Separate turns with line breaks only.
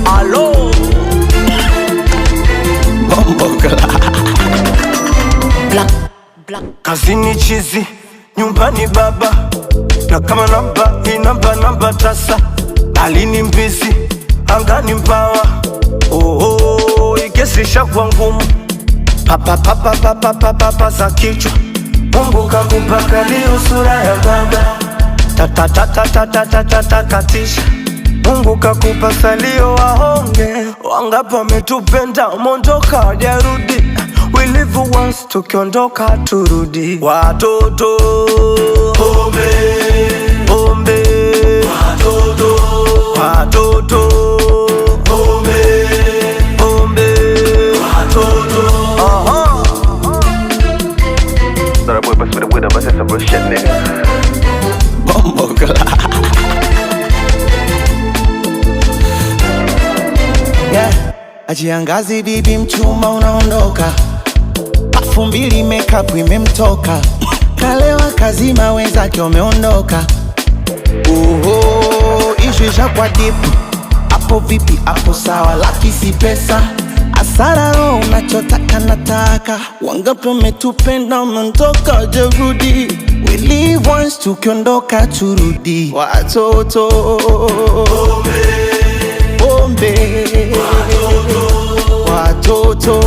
Allo kazini chizi, nyumbani baba, na kama namba namba tasa, alini mbizi, angani mbawa. Ikesisha kwa ngumu, papa za kichwa. Mungu kakupaka leo sura ya baba, katisha. Mungu kakupa salio wahonge, wangapi wametupenda umondoka wajarudi. We live once, tukiondoka turudi. Watoto pombe, pombe. Watoto pombe, pombe. Watoto
That boy bust with the window, but that's some real shit, nigga.
Yeah, ajiangazi bibi mchuma unaondoka, pafu mbili makeup imemtoka, kalewa kazima wenzake wameondoka. Ishu isha kwa dipu, hapo vipi hapo sawa, laki si pesa. Asara roho unachotaka nataka, wangapi wametupenda umeondoka jarudi. We live once, tukiondoka turudi. Watoto pombe, watoto